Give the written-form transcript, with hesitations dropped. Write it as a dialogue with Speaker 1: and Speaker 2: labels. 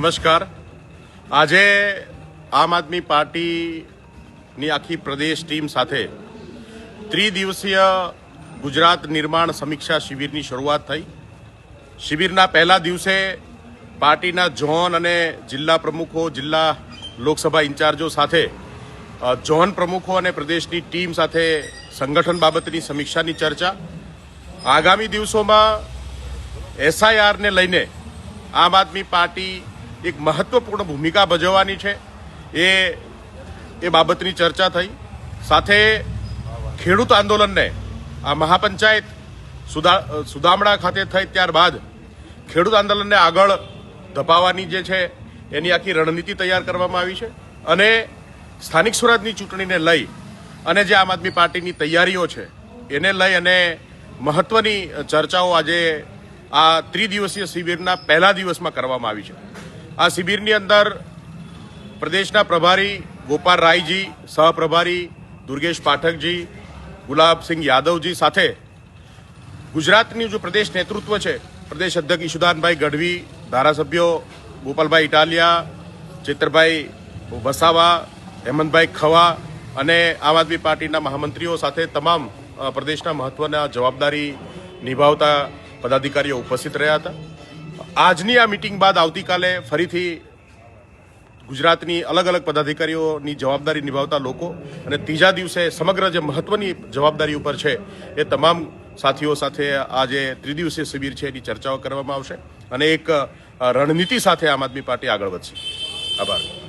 Speaker 1: નમસ્કાર। આજે આમ આદમી પાર્ટીની આખી પ્રદેશ ટીમ સાથે ત્રિદિવસીય ગુજરાત નિર્માણ સમીક્ષા શિબિરની શરૂઆત થઈ। શિબિરના પહેલા દિવસે પાર્ટીના ઝોન અને જિલ્લા પ્રમુખો, જિલ્લા લોકસભા ઇન્ચાર્જો સાથે ઝોન પ્રમુખો અને પ્રદેશની ટીમ સાથે સંગઠન બાબતની સમીક્ષાની ચર્ચા। આગામી દિવસોમાં એસઆઈઆરને લઈને આમ આદમી પાર્ટી એક મહત્વપૂર્ણ ભૂમિકા ભજવવાની છે એ બાબતની ચર્ચા થઈ। સાથે ખેડૂત આંદોલનને આ મહાપંચાયત સુદામડા ખાતે થઈ ત્યારબાદ ખેડૂત આંદોલનને આગળ ધપાવવાની જે છે એની આખી રણનીતિ તૈયાર કરવામાં આવી છે અને સ્થાનિક સ્વરાજની ચૂંટણીને લઈ અને જે આમ આદમી પાર્ટીની તૈયારીઓ છે એને લઈ અને મહત્વની ચર્ચાઓ આજે આ ત્રિદિવસીય શિબિરના પહેલા દિવસમાં કરવામાં આવી છે। આ શિબિરની અંદર પ્રદેશના પ્રભારી ગોપાલ રાયજી, સહપ્રભારી દુર્ગેશ પાઠકજી, ગુલાબસિંહ યાદવજી સાથે ગુજરાતની જો પ્રદેશ નેતૃત્વ છે, પ્રદેશ અધ્યક્ષ ઈશુદાનભાઈ ગઢવી, ધારાસભ્યો ગોપાલભાઈ ઇટાલિયા, ચેતરભાઈ વસાવા, હેમંતભાઈ ખવા અને આમ આદમી પાર્ટીના મહામંત્રીઓ સાથે તમામ પ્રદેશના મહત્વના જવાબદારી નિભાવતા પદાધિકારીઓ ઉપસ્થિત રહ્યા હતા। આજની આ મિટિંગ બાદ આવતીકાલે ફરીથી ગુજરાતની અલગ અલગ પદાધિકારીઓની જવાબદારી નિભાવતા લોકો અને ત્રીજા દિવસે સમગ્ર જે મહત્વની જવાબદારી ઉપર છે એ તમામ સાથીઓ સાથે આ જે ત્રિદિવસીય શિબિર છે એની ચર્ચાઓ કરવામાં આવશે અને એક રણનીતિ સાથે આમ આદમી પાર્ટી આગળ વધશે। આભાર।